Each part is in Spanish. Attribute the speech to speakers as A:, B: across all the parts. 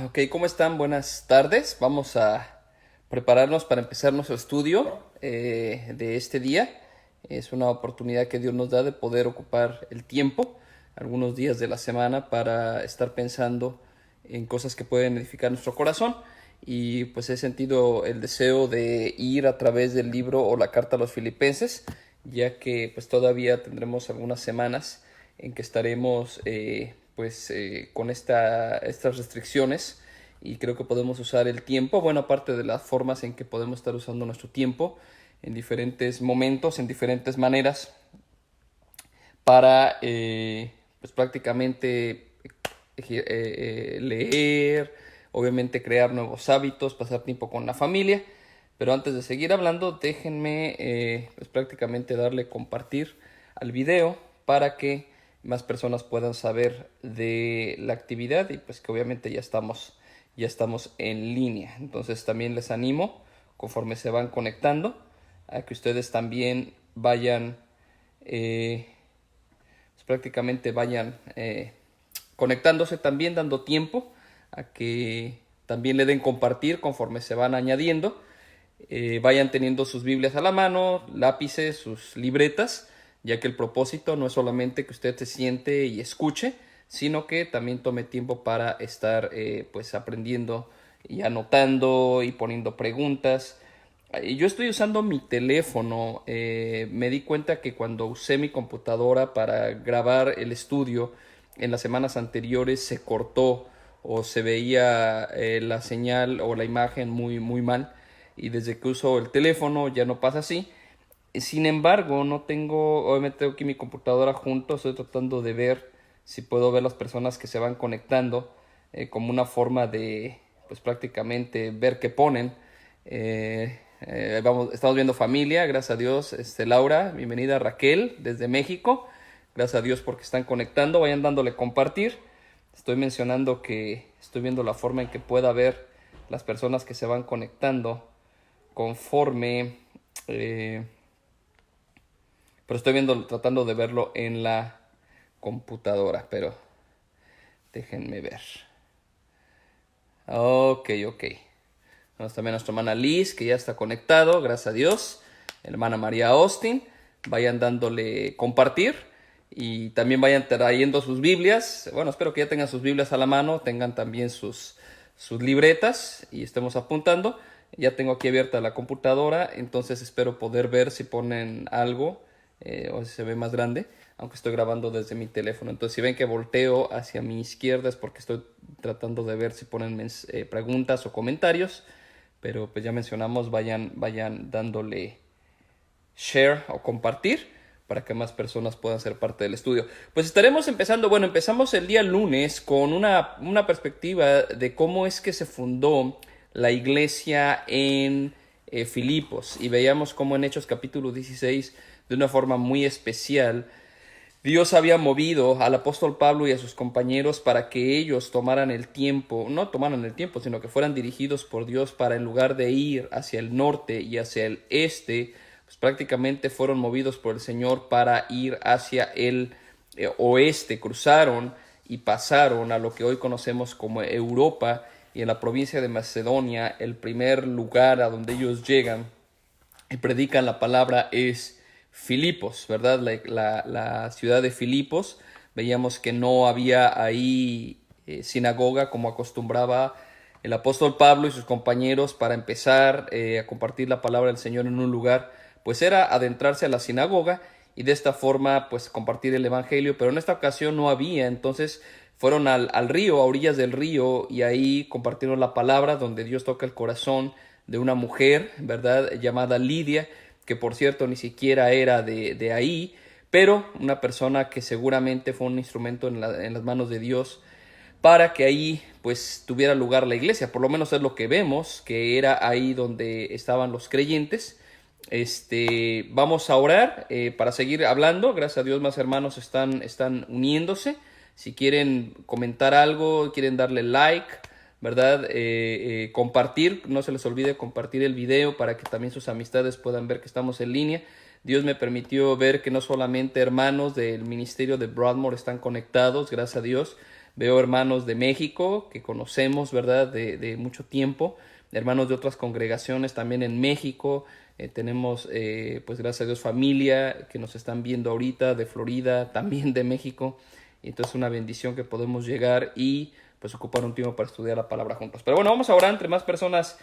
A: Ok, ¿cómo están? Buenas tardes. Vamos a prepararnos para empezar nuestro estudio de este día. Es una oportunidad que Dios nos da de poder ocupar el tiempo, algunos días de la semana, para estar pensando en cosas que pueden edificar nuestro corazón. Y pues he sentido el deseo de ir a través del libro o la carta a los Filipenses, ya que pues todavía tendremos algunas semanas en que estaremos con estas restricciones, y creo que podemos usar el tiempo, bueno, aparte de las formas en que podemos estar usando nuestro tiempo en diferentes momentos, en diferentes maneras, para pues prácticamente leer, obviamente crear nuevos hábitos, pasar tiempo con la familia. Pero antes de seguir hablando, déjenme pues prácticamente darle compartir al video para que más personas puedan saber de la actividad, y pues que obviamente ya estamos en línea. Entonces también les animo, conforme se van conectando, a que ustedes también vayan eh, pues prácticamente vayan conectándose, también dando tiempo a que también le den compartir conforme se van añadiendo. Vayan teniendo sus Biblias a la mano, lápices, sus libretas, ya que el propósito no es solamente que usted se siente y escuche, sino que también tome tiempo para estar pues aprendiendo y anotando y poniendo preguntas. Yo estoy usando mi teléfono. Me di cuenta que cuando usé mi computadora para grabar el estudio en las semanas anteriores se cortó o se veía la señal o la imagen muy, muy mal. Y desde que uso el teléfono ya no pasa así. Sin embargo, no tengo, obviamente tengo aquí mi computadora junto, estoy tratando de ver si puedo ver las personas que se van conectando como una forma de, pues prácticamente ver qué ponen. Estamos viendo familia, gracias a Dios. Laura, bienvenida. Raquel desde México, gracias a Dios porque están conectando, vayan dándole compartir. Estoy mencionando que estoy viendo la forma en que pueda ver las personas que se van conectando conforme, eh, pero estoy viendo, tratando de verlo en la computadora, pero déjenme ver. Ok, ok. Tenemos también a nuestra hermana Liz, que ya está conectado, gracias a Dios. Hermana María Austin, vayan dándole compartir y también vayan trayendo sus Biblias. Bueno, espero que ya tengan sus Biblias a la mano, tengan también sus libretas y estemos apuntando. Ya tengo aquí abierta la computadora, entonces espero poder ver si ponen algo o si se ve más grande, aunque estoy grabando desde mi teléfono. Entonces, si ven que volteo hacia mi izquierda es porque estoy tratando de ver si ponen preguntas o comentarios. Pero pues ya mencionamos, vayan dándole share o compartir para que más personas puedan ser parte del estudio. Pues estaremos empezando, bueno, empezamos el día lunes con una perspectiva de cómo es que se fundó la iglesia en Filipos, y veíamos cómo en Hechos capítulo 16, de una forma muy especial, Dios había movido al apóstol Pablo y a sus compañeros para que ellos tomaran el tiempo, no tomaran el tiempo, sino que fueran dirigidos por Dios para, en lugar de ir hacia el norte y hacia el este, pues prácticamente fueron movidos por el Señor para ir hacia el oeste. Cruzaron y pasaron a lo que hoy conocemos como Europa, y en la provincia de Macedonia, el primer lugar a donde ellos llegan y predican la palabra es Filipos, ¿verdad? La ciudad de Filipos. Veíamos que no había ahí sinagoga como acostumbraba el apóstol Pablo y sus compañeros para empezar a compartir la palabra del Señor en un lugar, pues era adentrarse a la sinagoga y de esta forma pues compartir el evangelio. Pero en esta ocasión no había, entonces fueron al río, a orillas del río, y ahí compartieron la palabra, donde Dios toca el corazón de una mujer, ¿verdad? Llamada Lidia, que por cierto ni siquiera era de ahí, pero una persona que seguramente fue un instrumento en las manos de Dios para que ahí pues tuviera lugar la iglesia. Por lo menos es lo que vemos, que era ahí donde estaban los creyentes. Vamos a orar para seguir hablando. Gracias a Dios más hermanos están uniéndose. Si quieren comentar algo, quieren darle like, ¿verdad? Compartir, no se les olvide compartir el video para que también sus amistades puedan ver que estamos en línea. Dios me permitió ver que no solamente hermanos del ministerio de Broadmoor están conectados, gracias a Dios. Veo hermanos de México que conocemos, ¿verdad? De mucho tiempo, hermanos de otras congregaciones también en México. Tenemos, pues gracias a Dios, familia que nos están viendo ahorita de Florida, también de México. Y entonces una bendición que podemos llegar y pues ocupar un tiempo para estudiar la palabra juntos. Pero bueno, vamos a orar entre más personas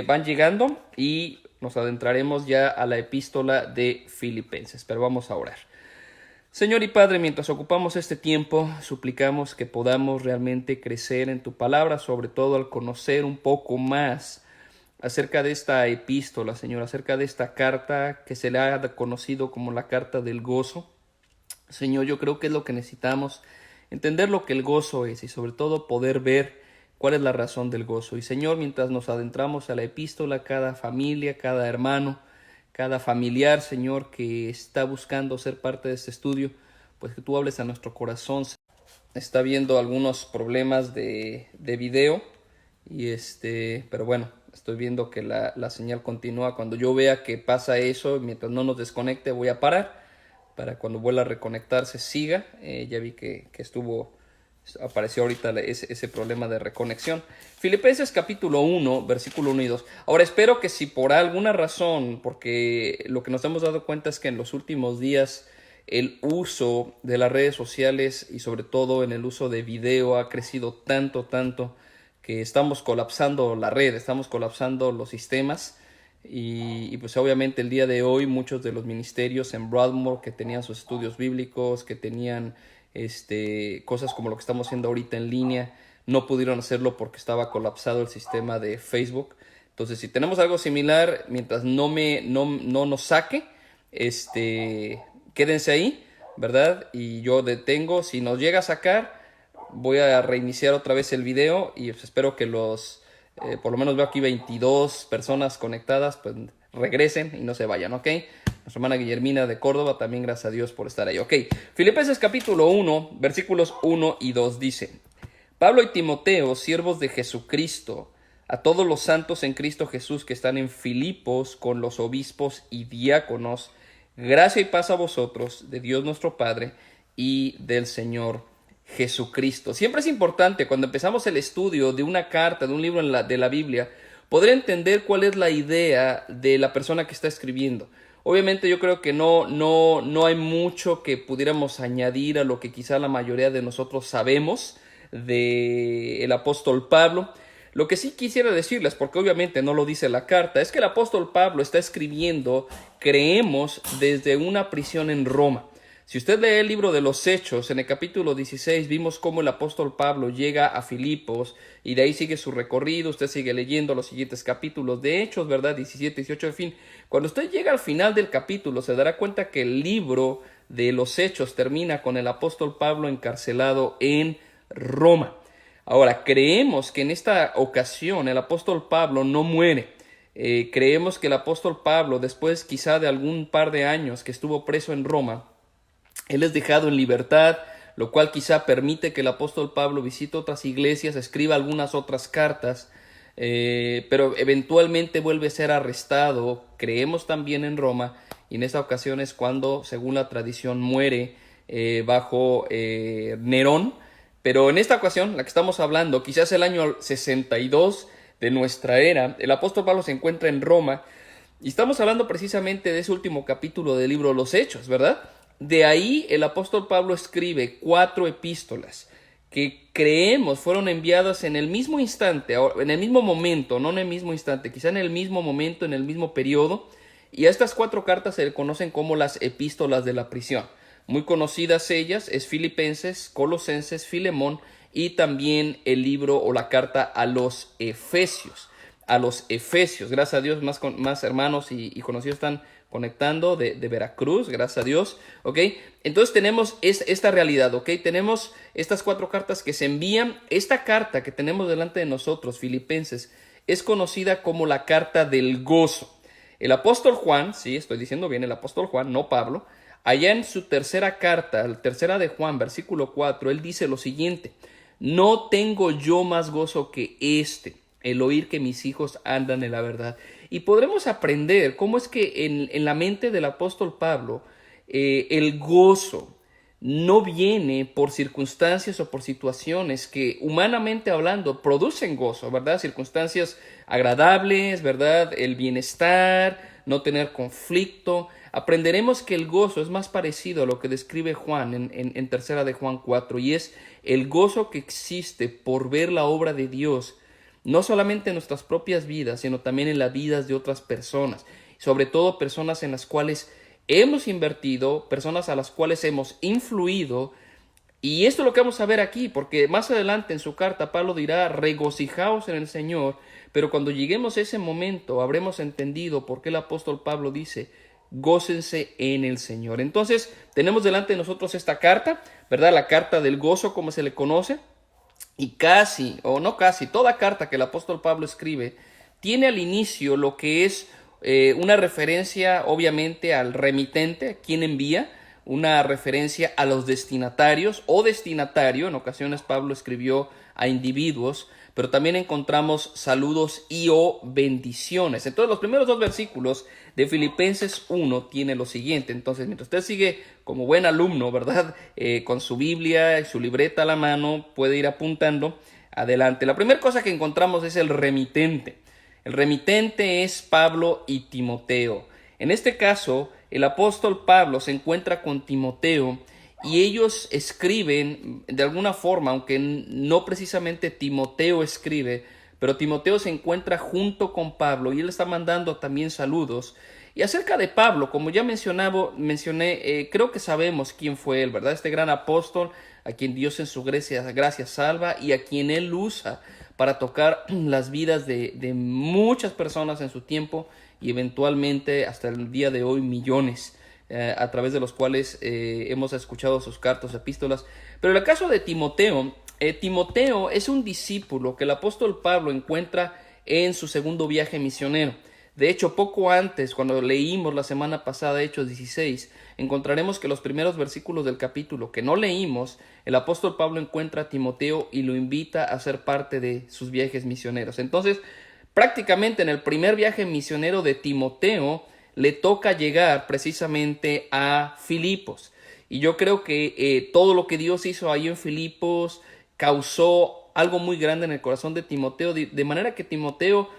A: van llegando y nos adentraremos ya a la epístola de Filipenses. Pero vamos a orar. Señor y Padre, mientras ocupamos este tiempo, suplicamos que podamos realmente crecer en tu palabra, sobre todo al conocer un poco más acerca de esta epístola, Señor, acerca de esta carta que se le ha conocido como la carta del gozo. Señor, yo creo que es lo que necesitamos, entender lo que el gozo es y sobre todo poder ver cuál es la razón del gozo. Y Señor, mientras nos adentramos a la epístola, cada familia, cada hermano, cada familiar, Señor, que está buscando ser parte de este estudio, pues que tú hables a nuestro corazón. Está viendo algunos problemas de video y pero bueno, estoy viendo que la señal continúa. Cuando yo vea que pasa eso, mientras no nos desconecte, voy a parar para cuando vuelva a reconectarse siga. Ya vi que apareció ahorita ese problema de reconexión. Filipenses capítulo 1, versículo 1 y 2. Ahora espero que si por alguna razón, porque lo que nos hemos dado cuenta es que en los últimos días el uso de las redes sociales y sobre todo en el uso de video ha crecido tanto, que estamos colapsando la red, estamos colapsando los sistemas. Y pues obviamente el día de hoy muchos de los ministerios en Broadmoor que tenían sus estudios bíblicos, que tenían cosas como lo que estamos haciendo ahorita en línea, no pudieron hacerlo porque estaba colapsado el sistema de Facebook. Entonces, si tenemos algo similar, mientras no nos saque, quédense ahí, ¿verdad? Y yo detengo. Si nos llega a sacar, voy a reiniciar otra vez el video y pues espero que por lo menos veo aquí 22 personas conectadas, pues regresen y no se vayan, ¿ok? Nuestra hermana Guillermina de Córdoba, también gracias a Dios por estar ahí, ¿ok? Filipenses capítulo 1, versículos 1 y 2 dice: Pablo y Timoteo, siervos de Jesucristo, a todos los santos en Cristo Jesús que están en Filipos con los obispos y diáconos, gracia y paz a vosotros, de Dios nuestro Padre y del Señor Jesucristo. Siempre es importante cuando empezamos el estudio de una carta, de un libro de la Biblia, poder entender cuál es la idea de la persona que está escribiendo. Obviamente yo creo que no hay mucho que pudiéramos añadir a lo que quizá la mayoría de nosotros sabemos del apóstol Pablo. Lo que sí quisiera decirles, porque obviamente no lo dice la carta, es que el apóstol Pablo está escribiendo, creemos, desde una prisión en Roma. Si usted lee el libro de los Hechos, en el capítulo 16 vimos cómo el apóstol Pablo llega a Filipos y de ahí sigue su recorrido. Usted sigue leyendo los siguientes capítulos de Hechos, ¿verdad? 17, 18, en fin. Cuando usted llega al final del capítulo se dará cuenta que el libro de los Hechos termina con el apóstol Pablo encarcelado en Roma. Ahora, creemos que en esta ocasión el apóstol Pablo no muere. Creemos que el apóstol Pablo, después quizá de algún par de años que estuvo preso en Roma, él es dejado en libertad, lo cual quizá permite que el apóstol Pablo visite otras iglesias, escriba algunas otras cartas, pero eventualmente vuelve a ser arrestado, creemos también en Roma, y en esta ocasión es cuando, según la tradición, muere bajo Nerón. Pero en esta ocasión, la que estamos hablando, quizás el año 62 de nuestra era, el apóstol Pablo se encuentra en Roma, y estamos hablando precisamente de ese último capítulo del libro de los Hechos, ¿verdad? De ahí el apóstol Pablo escribe 4 epístolas que creemos fueron enviadas en el mismo instante, en el mismo momento, no en el mismo instante, quizá en el mismo momento, en el mismo periodo, y a estas 4 cartas se le conocen como las epístolas de la prisión. Muy conocidas ellas es Filipenses, Colosenses, Filemón y también el libro o la carta a los Efesios. A los Efesios, gracias a Dios, más hermanos y conocidos están conectando de Veracruz, gracias a Dios, ¿ok? Entonces tenemos esta realidad, ¿ok? Tenemos estas 4 cartas que se envían. Esta carta que tenemos delante de nosotros, Filipenses, es conocida como la carta del gozo. El apóstol Juan, sí, estoy diciendo bien, el apóstol Juan, no Pablo, allá en su tercera carta, la tercera de Juan, versículo 4, él dice lo siguiente: no tengo yo más gozo que el oír que mis hijos andan en la verdad. Y podremos aprender cómo es que en la mente del apóstol Pablo el gozo no viene por circunstancias o por situaciones que humanamente hablando producen gozo, ¿verdad? Circunstancias agradables, ¿verdad? El bienestar, no tener conflicto. Aprenderemos que el gozo es más parecido a lo que describe Juan en tercera de Juan 4, y es el gozo que existe por ver la obra de Dios, no solamente en nuestras propias vidas, sino también en las vidas de otras personas, sobre todo personas en las cuales hemos invertido, personas a las cuales hemos influido. Y esto es lo que vamos a ver aquí, porque más adelante en su carta Pablo dirá: regocijaos en el Señor. Pero cuando lleguemos a ese momento habremos entendido por qué el apóstol Pablo dice: gócense en el Señor. Entonces tenemos delante de nosotros esta carta, ¿verdad? La carta del gozo, como se le conoce. Y casi, o no casi, toda carta que el apóstol Pablo escribe tiene al inicio lo que es una referencia obviamente al remitente, quien envía, una referencia a los destinatarios o destinatario. En ocasiones Pablo escribió a individuos, pero también encontramos saludos y o bendiciones. Entonces los primeros dos versículos de Filipenses 1 tiene lo siguiente. Entonces, mientras usted sigue como buen alumno, ¿verdad? Con su Biblia y su libreta a la mano, puede ir apuntando adelante. La primera cosa que encontramos es el remitente. El remitente es Pablo y Timoteo. En este caso, el apóstol Pablo se encuentra con Timoteo y ellos escriben de alguna forma, aunque no precisamente Timoteo escribe, pero Timoteo se encuentra junto con Pablo y él está mandando también saludos. Y acerca de Pablo, como ya mencioné, creo que sabemos quién fue él, ¿verdad? Este gran apóstol a quien Dios en su gracia salva y a quien él usa para tocar las vidas de muchas personas en su tiempo y eventualmente hasta el día de hoy millones, a través de los cuales hemos escuchado sus cartas, epístolas. Pero en el caso de Timoteo, Timoteo es un discípulo que el apóstol Pablo encuentra en su segundo viaje misionero. De hecho, poco antes, cuando leímos la semana pasada Hechos 16, encontraremos que los primeros versículos del capítulo que no leímos, el apóstol Pablo encuentra a Timoteo y lo invita a ser parte de sus viajes misioneros. Entonces, prácticamente en el primer viaje misionero de Timoteo, le toca llegar precisamente a Filipos. Y yo creo que todo lo que Dios hizo ahí en Filipos causó algo muy grande en el corazón de Timoteo, de manera que Timoteo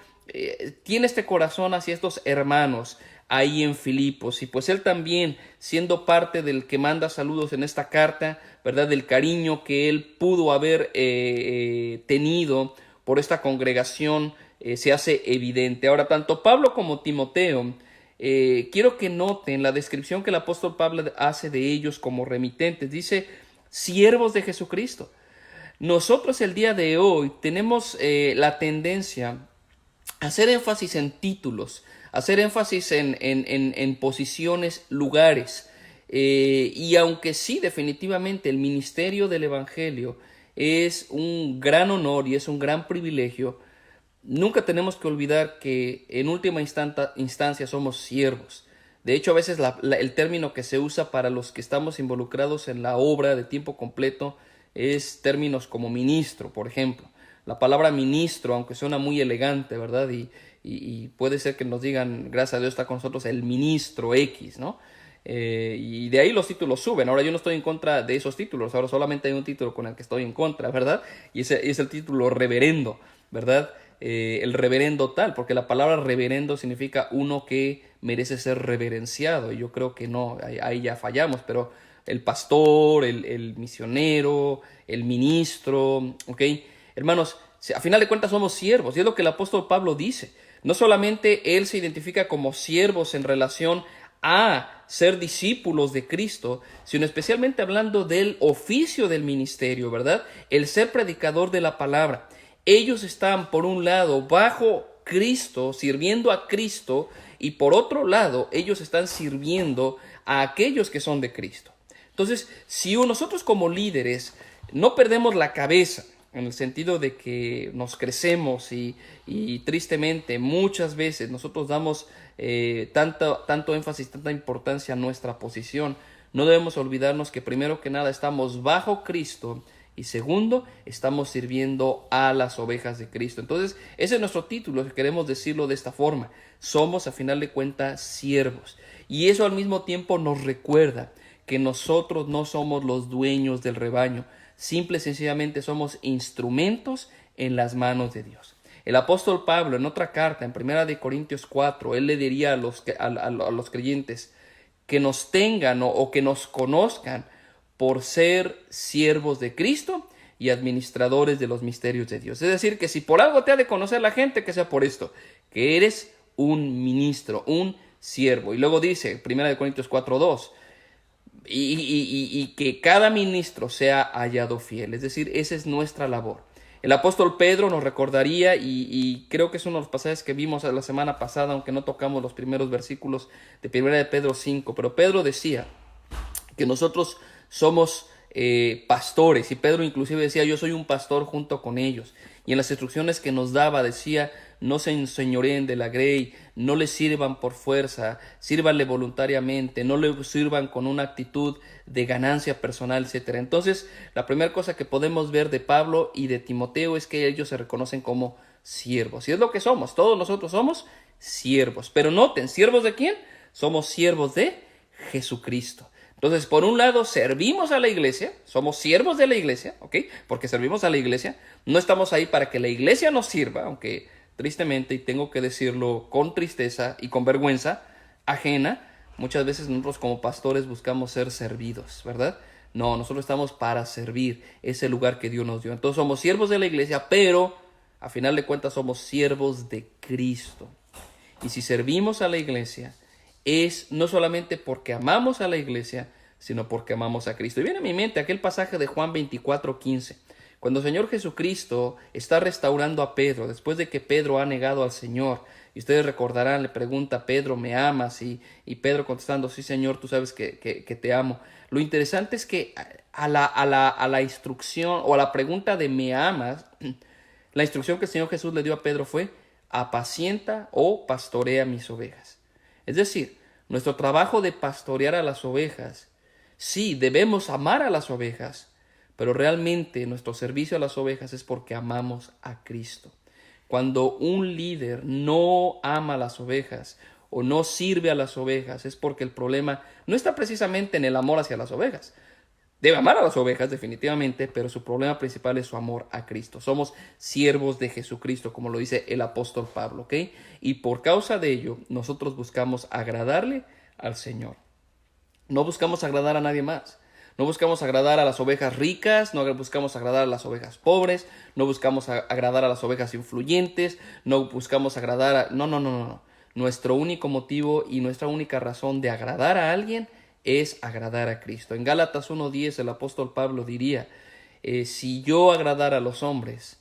A: tiene este corazón hacia estos hermanos ahí en Filipos, y pues él también, siendo parte del que manda saludos en esta carta, ¿verdad? Del cariño que él pudo haber tenido por esta congregación, se hace evidente. Ahora, tanto Pablo como Timoteo, quiero que noten la descripción que el apóstol Pablo hace de ellos como remitentes. Dice: siervos de Jesucristo. Nosotros el día de hoy tenemos la tendencia hacer énfasis en títulos, hacer énfasis en posiciones, lugares. Y aunque sí, definitivamente el ministerio del Evangelio es un gran honor y es un gran privilegio, nunca tenemos que olvidar que en última instancia somos siervos. De hecho, a veces el término que se usa para los que estamos involucrados en la obra de tiempo completo es términos como ministro, por ejemplo. La palabra ministro, aunque suena muy elegante, ¿verdad? Y puede ser que nos digan: gracias a Dios está con nosotros el ministro X, ¿no? Y de ahí los títulos suben. Ahora, yo no estoy en contra de esos títulos. Ahora solamente hay un título con el que estoy en contra, ¿verdad? Y ese es el título reverendo, ¿verdad? El reverendo tal, porque la palabra reverendo significa uno que merece ser reverenciado. Y yo creo que no, ahí ya fallamos. Pero el pastor, el misionero, el ministro, ¿ok? Hermanos, a final de cuentas somos siervos, y es lo que el apóstol Pablo dice. No solamente él se identifica como siervos en relación a ser discípulos de Cristo, sino especialmente hablando del oficio del ministerio, ¿verdad? El ser predicador de la palabra. Ellos están, por un lado, bajo Cristo, sirviendo a Cristo, y por otro lado, ellos están sirviendo a aquellos que son de Cristo. Entonces, si nosotros como líderes no perdemos la cabeza, en el sentido de que nos crecemos y tristemente muchas veces nosotros damos tanto énfasis, tanta importancia a nuestra posición, no debemos olvidarnos que primero que nada estamos bajo Cristo y segundo, estamos sirviendo a las ovejas de Cristo. Entonces, ese es nuestro título, queremos decirlo de esta forma. Somos, a final de cuentas, siervos. Y eso al mismo tiempo nos recuerda que nosotros no somos los dueños del rebaño. Simple y sencillamente somos instrumentos en las manos de Dios. El apóstol Pablo, en otra carta, en 1 Corintios 4, él le diría a los creyentes que nos tengan o que nos conozcan por ser siervos de Cristo y administradores de los misterios de Dios. Es decir, que si por algo te ha de conocer la gente, que sea por esto, que eres un ministro, un siervo. Y luego dice, 1 Corintios 4:2, y que cada ministro sea hallado fiel. Es decir, esa es nuestra labor. El apóstol Pedro nos recordaría, y creo que es uno de los pasajes que vimos la semana pasada, aunque no tocamos los primeros versículos de 1 de Pedro 5, pero Pedro decía que nosotros somos pastores, y Pedro inclusive decía, yo soy un pastor junto con ellos. Y en las instrucciones que nos daba decía, no se enseñoreen de la grey, no le sirvan por fuerza, sírvanle voluntariamente, no le sirvan con una actitud de ganancia personal, etcétera. Entonces, la primera cosa que podemos ver de Pablo y de Timoteo es que ellos se reconocen como siervos. Y es lo que somos, todos nosotros somos siervos. Pero noten, ¿siervos de quién? Somos siervos de Jesucristo. Entonces, por un lado, servimos a la iglesia, somos siervos de la iglesia, ¿ok? Porque servimos a la iglesia, no estamos ahí para que la iglesia nos sirva, aunque tristemente, y tengo que decirlo con tristeza y con vergüenza ajena, muchas veces nosotros como pastores buscamos ser servidos, ¿verdad? No, nosotros estamos para servir ese lugar que Dios nos dio. Entonces somos siervos de la iglesia, pero a final de cuentas somos siervos de Cristo. Y si servimos a la iglesia, es no solamente porque amamos a la iglesia, sino porque amamos a Cristo. Y viene a mi mente aquel pasaje de Juan 24:15. Cuando el Señor Jesucristo está restaurando a Pedro, después de que Pedro ha negado al Señor, y ustedes recordarán, le pregunta a Pedro, ¿me amas? Y Pedro contestando, sí Señor, tú sabes que te amo. Lo interesante es que a la instrucción o a la pregunta de ¿me amas? La instrucción que el Señor Jesús le dio a Pedro fue, apacienta o pastorea mis ovejas. Es decir, nuestro trabajo de pastorear a las ovejas, sí, debemos amar a las ovejas, pero realmente nuestro servicio a las ovejas es porque amamos a Cristo. Cuando un líder no ama a las ovejas o no sirve a las ovejas, es porque el problema no está precisamente en el amor hacia las ovejas. Debe amar a las ovejas definitivamente, pero su problema principal es su amor a Cristo. Somos siervos de Jesucristo, como lo dice el apóstol Pablo, ¿ok? Y por causa de ello, nosotros buscamos agradarle al Señor. No buscamos agradar a nadie más. No buscamos agradar a las ovejas ricas, no buscamos agradar a las ovejas pobres, no buscamos agradar a las ovejas influyentes, no buscamos agradar a... No. Nuestro único motivo y nuestra única razón de agradar a alguien es agradar a Cristo. En Gálatas 1:10 el apóstol Pablo diría, si yo agradara a los hombres,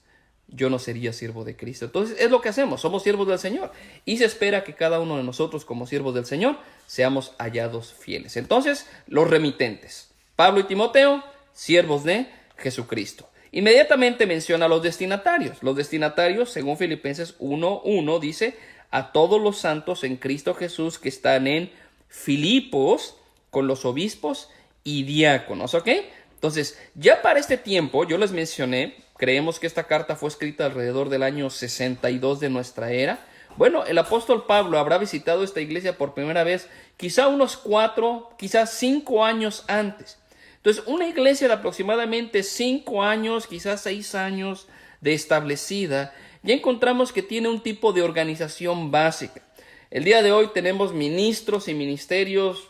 A: yo no sería siervo de Cristo. Entonces es lo que hacemos, somos siervos del Señor. Y se espera que cada uno de nosotros como siervos del Señor seamos hallados fieles. Entonces, los remitentes. Pablo y Timoteo, siervos de Jesucristo. Inmediatamente menciona a los destinatarios. Los destinatarios, según Filipenses 1:1, dice, a todos los santos en Cristo Jesús que están en Filipos, con los obispos y diáconos, ¿ok? Entonces, ya para este tiempo, yo les mencioné, creemos que esta carta fue escrita alrededor del año 62 de nuestra era. Bueno, el apóstol Pablo habrá visitado esta iglesia por primera vez quizá unos 4, quizás 5 años antes. Entonces, una iglesia de aproximadamente 5 años, quizás 6 años de establecida, ya encontramos que tiene un tipo de organización básica. El día de hoy tenemos ministros y ministerios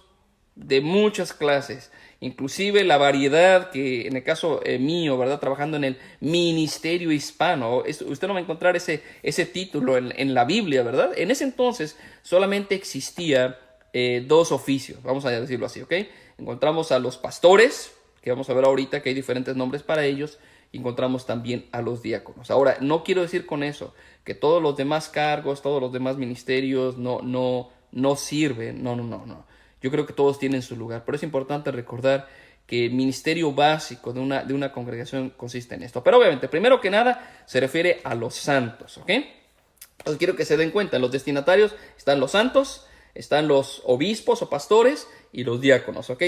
A: de muchas clases, inclusive la variedad que en el caso mío, ¿verdad? Trabajando en el ministerio hispano, usted no va a encontrar ese título en la Biblia, ¿verdad? En ese entonces solamente existía 2 oficios, vamos a decirlo así, ¿ok? Encontramos a los pastores, que vamos a ver ahorita que hay diferentes nombres para ellos, y encontramos también a los diáconos. Ahora, no quiero decir con eso que todos los demás cargos, todos los demás ministerios no sirven, no. Yo creo que todos tienen su lugar, pero es importante recordar que el ministerio básico de una congregación consiste en esto. Pero obviamente, primero que nada, se refiere a los santos, ¿ok? Entonces quiero que se den cuenta, en los destinatarios están los santos, están los obispos o pastores y los diáconos, ¿ok?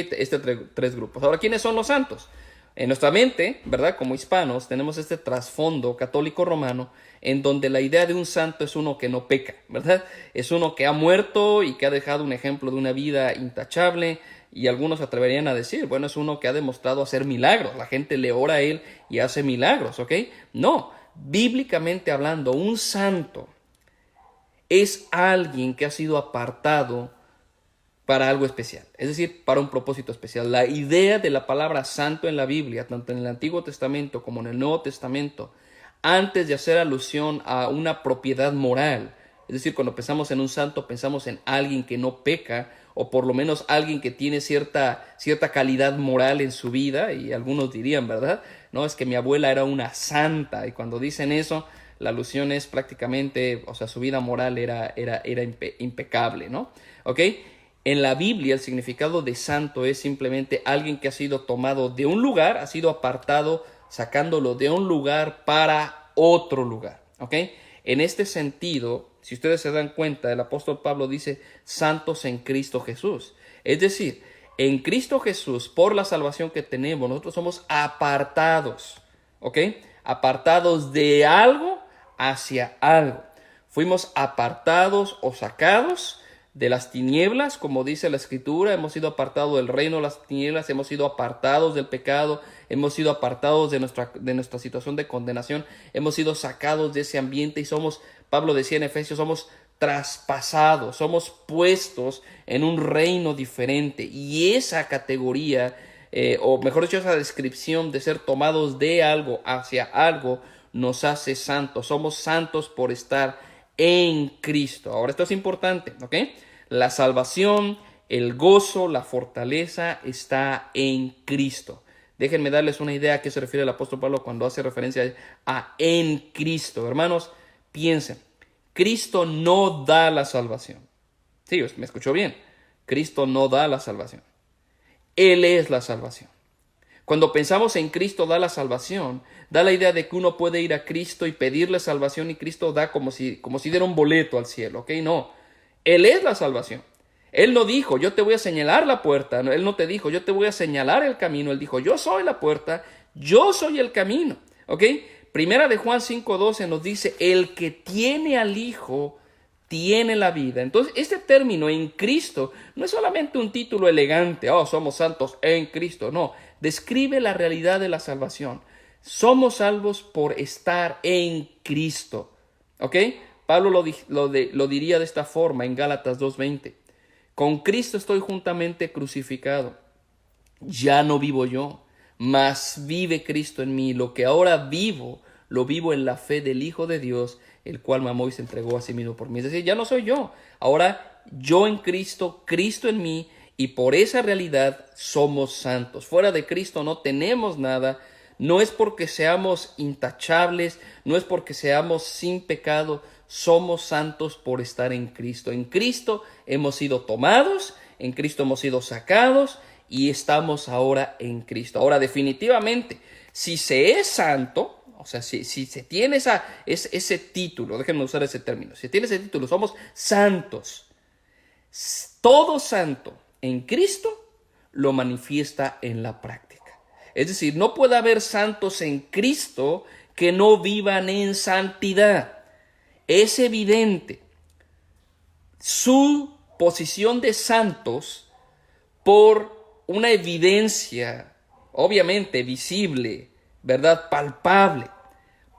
A: 3 grupos. Ahora, ¿quiénes son los santos? En nuestra mente, ¿verdad? Como hispanos, tenemos este trasfondo católico romano en donde la idea de un santo es uno que no peca, ¿verdad? Es uno que ha muerto y que ha dejado un ejemplo de una vida intachable, y algunos se atreverían a decir, bueno, es uno que ha demostrado hacer milagros, la gente le ora a él y hace milagros, ¿ok? No, bíblicamente hablando, un santo es alguien que ha sido apartado para algo especial, es decir, para un propósito especial. La idea de la palabra santo en la Biblia, tanto en el Antiguo Testamento como en el Nuevo Testamento, antes de hacer alusión a una propiedad moral, es decir, cuando pensamos en un santo, pensamos en alguien que no peca, o por lo menos alguien que tiene cierta calidad moral en su vida, y algunos dirían, ¿verdad? No, es que mi abuela era una santa, y cuando dicen eso, la alusión es prácticamente, o sea, su vida moral era impecable, ¿no? ¿Ok? En la Biblia el significado de santo es simplemente alguien que ha sido tomado de un lugar, ha sido apartado, sacándolo de un lugar para otro lugar, ¿ok? En este sentido, si ustedes se dan cuenta, el apóstol Pablo dice santos en Cristo Jesús. Es decir, en Cristo Jesús, por la salvación que tenemos, nosotros somos apartados, ¿ok? Apartados de algo hacia algo. Fuimos apartados o sacados de las tinieblas, como dice la Escritura, hemos sido apartados del reino de las tinieblas, hemos sido apartados del pecado, hemos sido apartados de nuestra situación de condenación, hemos sido sacados de ese ambiente y somos, Pablo decía en Efesios, somos traspasados, somos puestos en un reino diferente, y esa categoría, o mejor dicho, esa descripción de ser tomados de algo hacia algo, nos hace santos. Somos santos por estar en Cristo. Ahora, esto es importante, ¿ok? La salvación, el gozo, la fortaleza está en Cristo. Déjenme darles una idea a qué se refiere el apóstol Pablo cuando hace referencia a en Cristo. Hermanos, piensen, Cristo no da la salvación. Sí, me escuchó bien. Cristo no da la salvación. Él es la salvación. Cuando pensamos en Cristo da la salvación, da la idea de que uno puede ir a Cristo y pedirle salvación y Cristo da como si diera un boleto al cielo, ¿ok? No, Él es la salvación. Él no dijo, yo te voy a señalar la puerta. Él no te dijo, yo te voy a señalar el camino. Él dijo, yo soy la puerta, yo soy el camino, ¿ok? Primera de Juan 5:12 nos dice, el que tiene al Hijo tiene la vida. Entonces, este término en Cristo no es solamente un título elegante, oh, somos santos en Cristo, no, describe la realidad de la salvación. Somos salvos por estar en Cristo, ¿ok? Pablo lo diría de esta forma en Gálatas 2:20. Con Cristo estoy juntamente crucificado. Ya no vivo yo, mas vive Cristo en mí. Lo que ahora vivo, lo vivo en la fe del Hijo de Dios, el cual me amó y se entregó a sí mismo por mí. Es decir, ya no soy yo. Ahora yo en Cristo, Cristo en mí, y por esa realidad somos santos. Fuera de Cristo no tenemos nada. No es porque seamos intachables, no es porque seamos sin pecado. Somos santos por estar en Cristo. En Cristo hemos sido tomados, en Cristo hemos sido sacados, y estamos ahora en Cristo. Ahora, definitivamente, si se es santo, o sea, si se tiene ese título, déjenme usar ese término, si tiene ese título, somos santos. Todo santo en Cristo lo manifiesta en la práctica. Es decir, no puede haber santos en Cristo que no vivan en santidad. Es evidente su posición de santos por una evidencia, obviamente visible, ¿verdad? Palpable,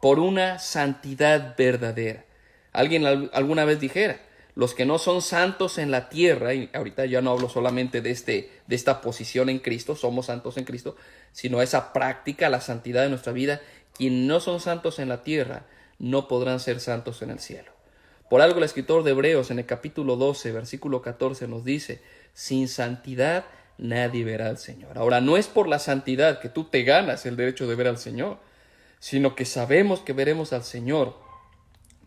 A: por una santidad verdadera. Alguien alguna vez dijera, los que no son santos en la tierra, y ahorita ya no hablo solamente de esta posición en Cristo, somos santos en Cristo, sino esa práctica, la santidad de nuestra vida, quienes no son santos en la tierra, no podrán ser santos en el cielo. Por algo el escritor de Hebreos en el capítulo 12, versículo 14 nos dice, sin santidad nadie verá al Señor. Ahora, no es por la santidad que tú te ganas el derecho de ver al Señor, sino que sabemos que veremos al Señor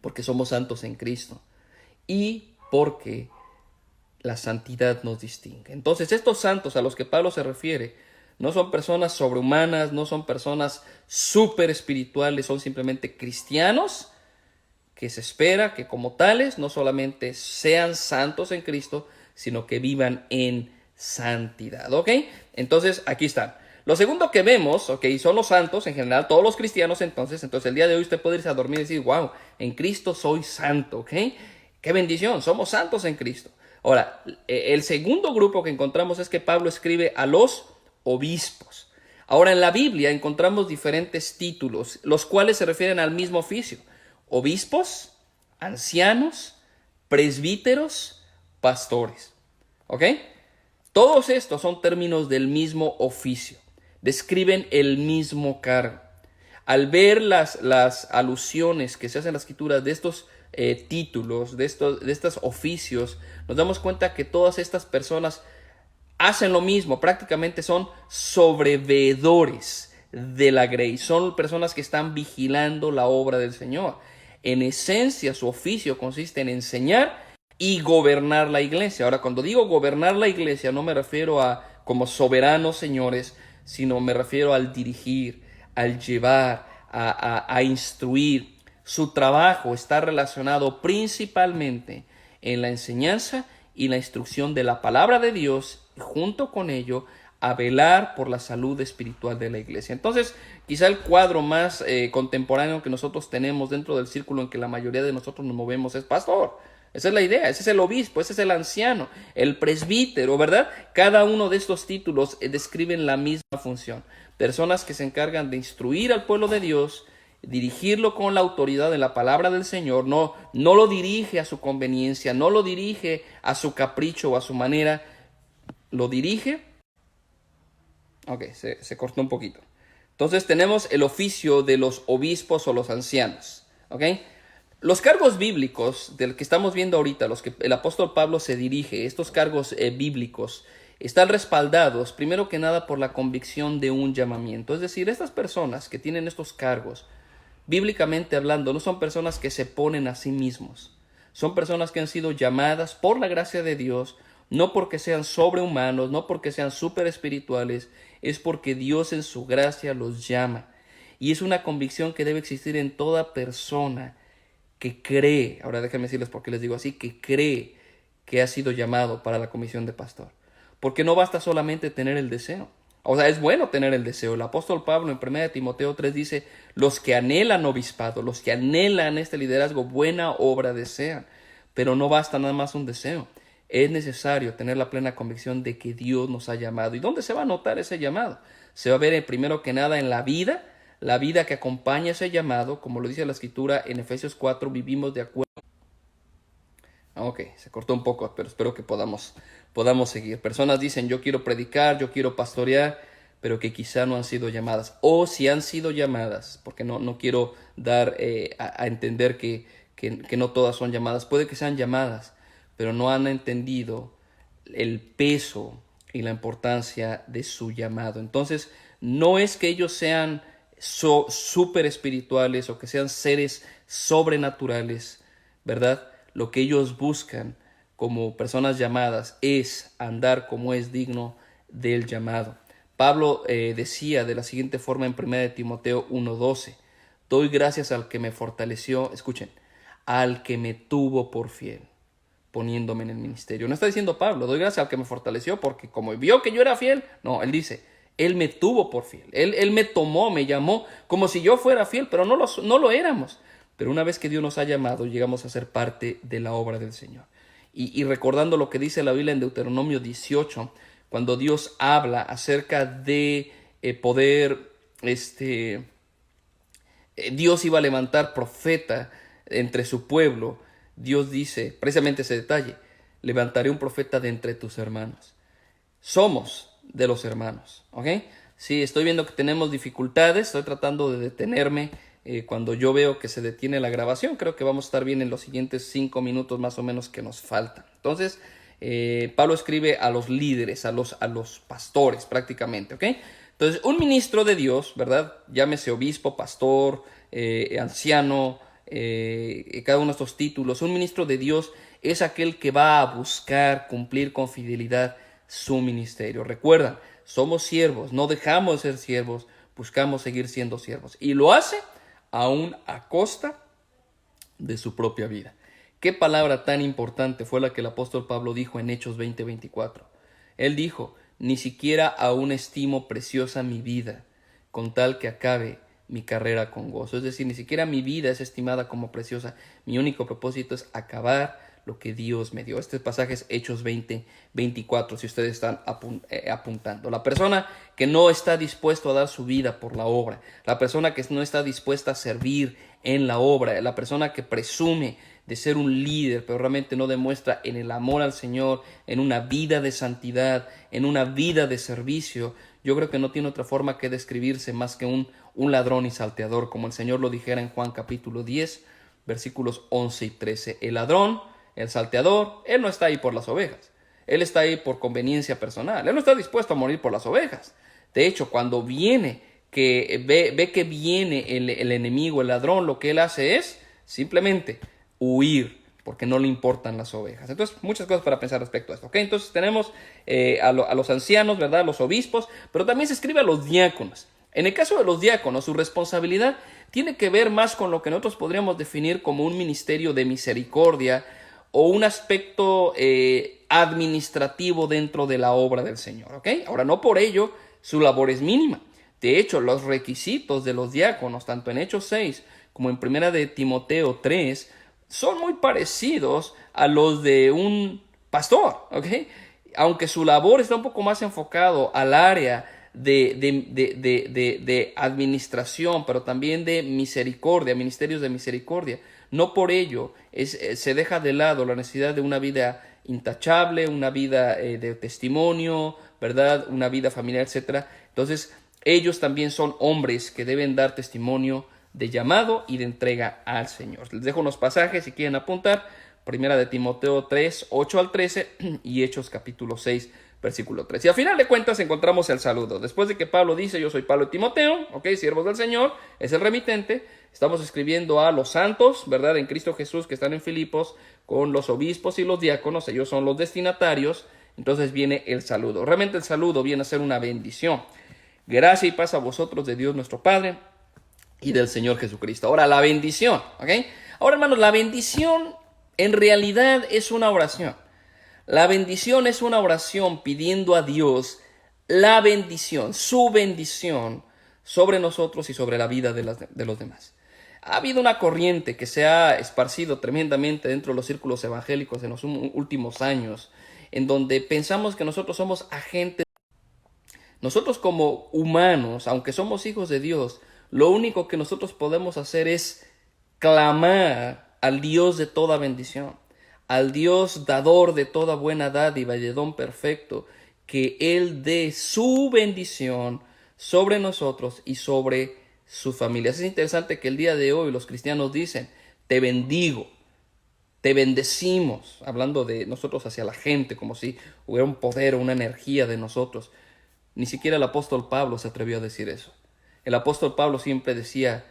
A: porque somos santos en Cristo y porque la santidad nos distingue. Entonces, estos santos a los que Pablo se refiere no son personas sobrehumanas, no son personas súper espirituales, son simplemente cristianos que se espera que como tales no solamente sean santos en Cristo, sino que vivan en santidad, ¿ok? Entonces, aquí están. Lo segundo que vemos, ok, son los santos, en general, todos los cristianos entonces el día de hoy usted puede irse a dormir y decir, wow, en Cristo soy santo, ok. Qué bendición, somos santos en Cristo. Ahora, el segundo grupo que encontramos es que Pablo escribe a los obispos. Ahora, en la Biblia encontramos diferentes títulos, los cuales se refieren al mismo oficio. Obispos, ancianos, presbíteros, pastores, ¿ok? Todos estos son términos del mismo oficio, describen el mismo cargo. Al ver las alusiones que se hacen en la escritura de estos títulos, de estos oficios, nos damos cuenta que todas estas personas hacen lo mismo, prácticamente son sobreveedores de la grey, son personas que están vigilando la obra del Señor. En esencia, su oficio consiste en enseñar y gobernar la iglesia. Ahora, cuando digo gobernar la iglesia, no me refiero a como soberanos señores, sino me refiero al dirigir, al llevar, a instruir. Su trabajo está relacionado principalmente en la enseñanza y la instrucción de la palabra de Dios, y junto con ello a velar por la salud espiritual de la iglesia. Entonces, quizá el cuadro más contemporáneo que nosotros tenemos dentro del círculo en que la mayoría de nosotros nos movemos es pastor. Esa es la idea, ese es el obispo, ese es el anciano, el presbítero, ¿verdad? Cada uno de estos títulos describen la misma función. Personas que se encargan de instruir al pueblo de Dios, dirigirlo con la autoridad de la palabra del Señor, no lo dirige a su conveniencia, no lo dirige a su capricho o a su manera, lo dirige. Ok, se cortó un poquito. Entonces tenemos el oficio de los obispos o los ancianos, ¿ok? Los cargos bíblicos del que estamos viendo ahorita, los que el apóstol Pablo se dirige, estos cargos bíblicos, están respaldados primero que nada por la convicción de un llamamiento. Es decir, estas personas que tienen estos cargos, bíblicamente hablando, no son personas que se ponen a sí mismos. Son personas que han sido llamadas por la gracia de Dios, no porque sean sobrehumanos, no porque sean super espirituales, es porque Dios en su gracia los llama. Y es una convicción que debe existir en toda persona que cree, ahora déjenme decirles por qué les digo así, que cree que ha sido llamado para la comisión de pastor. Porque no basta solamente tener el deseo. O sea, es bueno tener el deseo. El apóstol Pablo en 1 Timoteo 3 dice, los que anhelan obispado, los que anhelan este liderazgo, buena obra desean. Pero no basta nada más un deseo. Es necesario tener la plena convicción de que Dios nos ha llamado. ¿Y dónde se va a notar ese llamado? Se va a ver primero que nada en la vida que acompaña ese llamado, como lo dice la escritura en Efesios 4, vivimos de acuerdo. Ok, se cortó un poco, pero espero que podamos seguir. Personas dicen, yo quiero predicar, yo quiero pastorear, pero que quizá no han sido llamadas. O si han sido llamadas, porque no quiero dar a entender que no todas son llamadas. Puede que sean llamadas, pero no han entendido el peso y la importancia de su llamado. Entonces, no es que ellos sean súper espirituales o que sean seres sobrenaturales, ¿verdad? Lo que ellos buscan como personas llamadas es andar como es digno del llamado. Pablo decía de la siguiente forma en 1 Timoteo 1:12, doy gracias al que me fortaleció, escuchen, al que me tuvo por fiel, poniéndome en el ministerio. No está diciendo Pablo, doy gracias al que me fortaleció porque como vio que yo era fiel, no, él dice, él me tuvo por fiel, él me tomó, me llamó como si yo fuera fiel, pero no lo éramos. Pero una vez que Dios nos ha llamado, llegamos a ser parte de la obra del Señor. Y recordando lo que dice la Biblia en Deuteronomio 18, cuando Dios habla acerca de poder, Dios iba a levantar profeta entre su pueblo, Dios dice precisamente ese detalle, levantaré un profeta de entre tus hermanos. Somos de los hermanos, ¿ok? Sí, estoy viendo que tenemos dificultades, estoy tratando de detenerme cuando yo veo que se detiene la grabación. Creo que vamos a estar bien en los siguientes 5 minutos más o menos que nos faltan. Entonces, Pablo escribe a los líderes, a los pastores prácticamente, ¿ok? Entonces, un ministro de Dios, ¿verdad? Llámese obispo, pastor, anciano, cada uno de estos títulos. Un ministro de Dios es aquel que va a buscar cumplir con fidelidad su ministerio. Recuerda, somos siervos, no dejamos de ser siervos, buscamos seguir siendo siervos. Y lo hace aún a costa de su propia vida. ¿Qué palabra tan importante fue la que el apóstol Pablo dijo en Hechos 20:24? Él dijo, ni siquiera aún estimo preciosa mi vida, con tal que acabe mi carrera con gozo. Es decir, ni siquiera mi vida es estimada como preciosa. Mi único propósito es acabar lo que Dios me dio. Este pasaje es Hechos 20:24, si ustedes están apuntando. La persona que no está dispuesto a dar su vida por la obra, la persona que no está dispuesta a servir en la obra, la persona que presume de ser un líder, pero realmente no demuestra en el amor al Señor, en una vida de santidad, en una vida de servicio, yo creo que no tiene otra forma que describirse más que un ladrón y salteador, como el Señor lo dijera en Juan capítulo 10, versículos 11 y 13. El ladrón, el salteador, él no está ahí por las ovejas. Él está ahí por conveniencia personal. Él no está dispuesto a morir por las ovejas. De hecho, cuando viene, que ve que viene el enemigo, el ladrón, lo que él hace es simplemente huir, porque no le importan las ovejas. Entonces, muchas cosas para pensar respecto a esto. ¿Okay? Entonces, tenemos a los ancianos, ¿verdad? A los obispos, pero también se escribe a los diáconos. En el caso de los diáconos, su responsabilidad tiene que ver más con lo que nosotros podríamos definir como un ministerio de misericordia o un aspecto administrativo dentro de la obra del Señor. ¿Okay? Ahora, no por ello su labor es mínima. De hecho, los requisitos de los diáconos, tanto en Hechos 6 como en 1 de Timoteo 3, son muy parecidos a los de un pastor, ¿ok? Aunque su labor está un poco más enfocado al área de administración, pero también de misericordia, ministerios de misericordia. No por ello se deja de lado la necesidad de una vida intachable, una vida de testimonio, ¿verdad? Una vida familiar, etcétera. Entonces, ellos también son hombres que deben dar testimonio de llamado y de entrega al Señor. Les dejo unos pasajes si quieren apuntar. 1 de Timoteo 3, 8 al 13 y Hechos capítulo 6, versículo 3. Y al final de cuentas encontramos el saludo. Después de que Pablo dice, yo soy Pablo y Timoteo, ok, siervos del Señor, es el remitente. Estamos escribiendo a los santos, ¿verdad? En Cristo Jesús que están en Filipos, con los obispos y los diáconos, ellos son los destinatarios. Entonces viene el saludo. Realmente el saludo viene a ser una bendición. Gracia y paz a vosotros de Dios nuestro Padre y del Señor Jesucristo. Ahora, la bendición, ¿ok? Ahora, hermanos, la bendición en realidad es una oración. La bendición es una oración pidiendo a Dios la bendición, su bendición sobre nosotros y sobre la vida de los demás. Ha habido una corriente que se ha esparcido tremendamente dentro de los círculos evangélicos en los últimos años, en donde pensamos que nosotros somos agentes. Nosotros como humanos, aunque somos hijos de Dios, lo único que nosotros podemos hacer es clamar al Dios de toda bendición, al Dios dador de toda buena dádiva y de don perfecto, que Él dé su bendición sobre nosotros y sobre su familia. Es interesante que el día de hoy los cristianos dicen, te bendigo, te bendecimos, hablando de nosotros hacia la gente, como si hubiera un poder o una energía de nosotros. Ni siquiera el apóstol Pablo se atrevió a decir eso. El apóstol Pablo siempre decía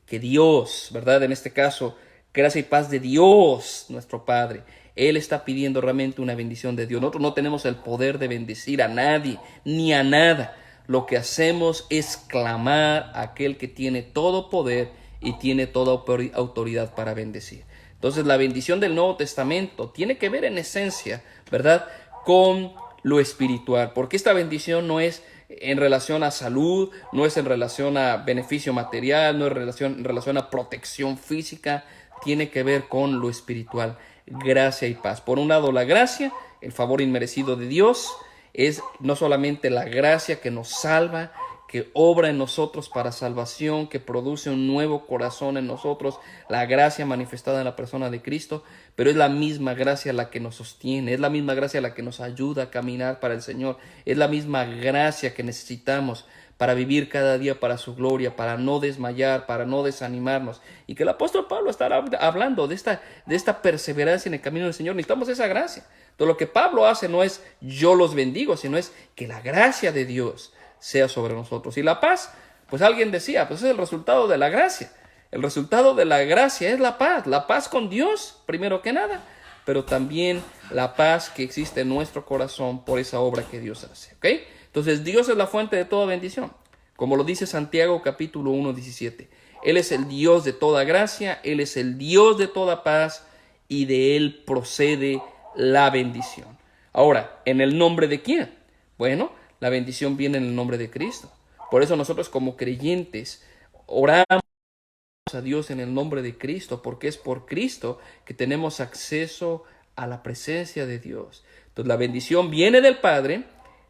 A: que Dios, ¿verdad? En este caso, gracia y paz de Dios, nuestro Padre. Él está pidiendo realmente una bendición de Dios. Nosotros no tenemos el poder de bendecir a nadie, ni a nada. Lo que hacemos es clamar a aquel que tiene todo poder y tiene toda autoridad para bendecir. Entonces, la bendición del Nuevo Testamento tiene que ver en esencia, ¿verdad?, con lo espiritual, porque esta bendición no es en relación a salud, no es en relación a beneficio material, no es en relación a protección física, tiene que ver con lo espiritual, gracia y paz. Por un lado, la gracia, el favor inmerecido de Dios, es no solamente la gracia que nos salva, que obra en nosotros para salvación, que produce un nuevo corazón en nosotros, la gracia manifestada en la persona de Cristo, pero es la misma gracia la que nos sostiene, es la misma gracia la que nos ayuda a caminar para el Señor, es la misma gracia que necesitamos para vivir cada día para su gloria, para no desmayar, para no desanimarnos. Y que el apóstol Pablo está hablando de esta perseverancia en el camino del Señor. Necesitamos esa gracia. Entonces, lo que Pablo hace no es yo los bendigo, sino es que la gracia de Dios sea sobre nosotros. Y la paz, pues alguien decía, pues es el resultado de la gracia. El resultado de la gracia es la paz con Dios, primero que nada, pero también la paz que existe en nuestro corazón por esa obra que Dios hace, ¿ok? Entonces, Dios es la fuente de toda bendición, como lo dice Santiago capítulo 1, 17. Él es el Dios de toda gracia, Él es el Dios de toda paz y de Él procede la bendición. Ahora, ¿en el nombre de quién? Bueno, la bendición viene en el nombre de Cristo. Por eso nosotros como creyentes oramos a Dios en el nombre de Cristo, porque es por Cristo que tenemos acceso a la presencia de Dios. Entonces la bendición viene del Padre,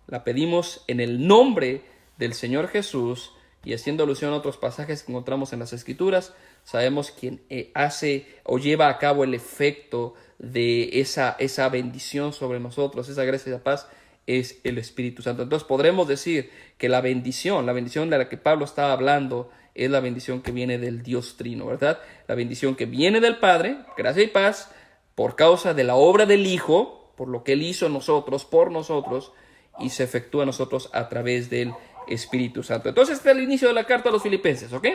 A: la pedimos en el nombre del Señor Jesús, y haciendo alusión a otros pasajes que encontramos en las Escrituras, sabemos quién hace o lleva a cabo el efecto de esa bendición sobre nosotros, esa gracia y la paz, es el Espíritu Santo. Entonces podremos decir que la bendición de la que Pablo estaba hablando, es la bendición que viene del Dios Trino, ¿verdad? La bendición que viene del Padre, gracia y paz, por causa de la obra del Hijo, por lo que Él hizo en nosotros, por nosotros, y se efectúa en nosotros a través del Espíritu Santo. Entonces este es el inicio de la carta a los Filipenses, ¿ok?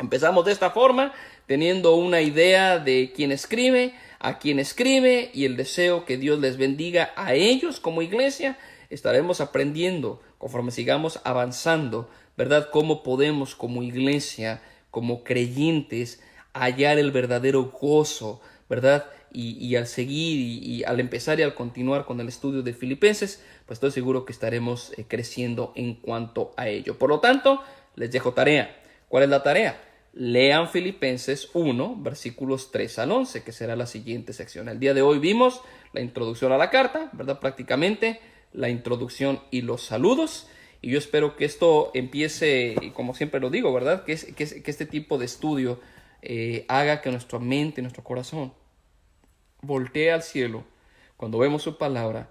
A: Empezamos de esta forma, teniendo una idea de quién escribe, a quién escribe, y el deseo que Dios les bendiga a ellos como iglesia. Estaremos aprendiendo conforme sigamos avanzando, ¿verdad? Cómo podemos como iglesia, como creyentes, hallar el verdadero gozo, ¿verdad? Y al seguir y al empezar y al continuar con el estudio de Filipenses, pues estoy seguro que estaremos creciendo en cuanto a ello. Por lo tanto, les dejo tarea. ¿Cuál es la tarea? Lean Filipenses 1, versículos 3 al 11, que será la siguiente sección. El día de hoy vimos la introducción a la carta, ¿verdad? Prácticamente la introducción y los saludos. Y yo espero que esto empiece, y como siempre lo digo, ¿verdad? Que este tipo de estudio haga que nuestra mente, nuestro corazón voltee al cielo cuando vemos su palabra,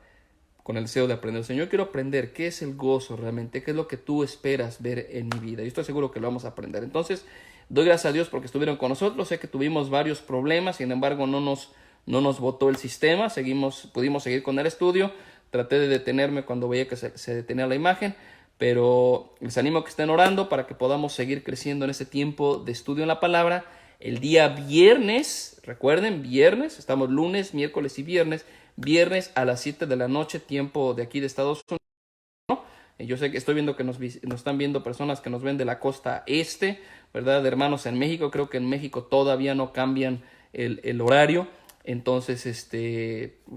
A: con el deseo de aprender. Señor, quiero aprender qué es el gozo realmente, qué es lo que tú esperas ver en mi vida. Yo estoy seguro que lo vamos a aprender. Entonces, doy gracias a Dios porque estuvieron con nosotros. Sé que tuvimos varios problemas, sin embargo, no nos botó el sistema. Pudimos seguir con el estudio. Traté de detenerme cuando veía que se detenía la imagen, pero les animo a que estén orando para que podamos seguir creciendo en ese tiempo de estudio en la palabra. El día viernes, recuerden, viernes, estamos lunes, miércoles y viernes a las 7 de la noche, tiempo de aquí de Estados Unidos. Yo sé que estoy viendo que nos están viendo personas que nos ven de la costa este, ¿verdad? De hermanos en México. Creo que en México todavía no cambian el horario. Entonces,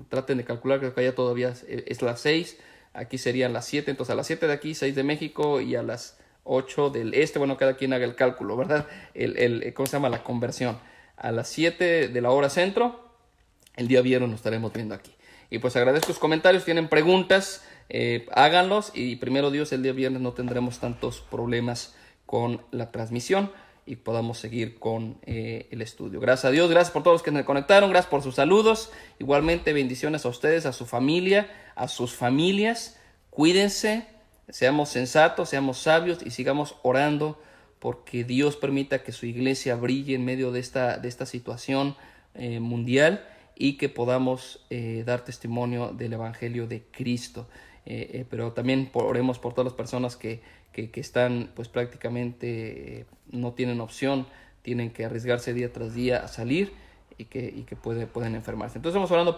A: traten de calcular, creo que allá todavía es las 6. Aquí serían las 7. Entonces, a las 7 de aquí, 6 de México, y a las 8 del este. Bueno, cada quien haga el cálculo, ¿verdad? ¿Cómo se llama? La conversión. A las 7 de la hora centro, el día viernes nos estaremos viendo aquí. Y pues agradezco sus comentarios. Tienen preguntas, háganlos. Y primero Dios, el día viernes no tendremos tantos problemas con la transmisión y podamos seguir con el estudio. Gracias a Dios, gracias por todos los que se conectaron, gracias por sus saludos. Igualmente bendiciones a ustedes, a su familia, a sus familias. Cuídense, seamos sensatos, seamos sabios y sigamos orando porque Dios permita que su iglesia brille en medio de esta situación mundial, y que podamos dar testimonio del Evangelio de Cristo. Pero también oremos por todas las personas que están pues prácticamente no tienen opción, tienen que arriesgarse día tras día a salir y que pueden enfermarse. Entonces vamos orando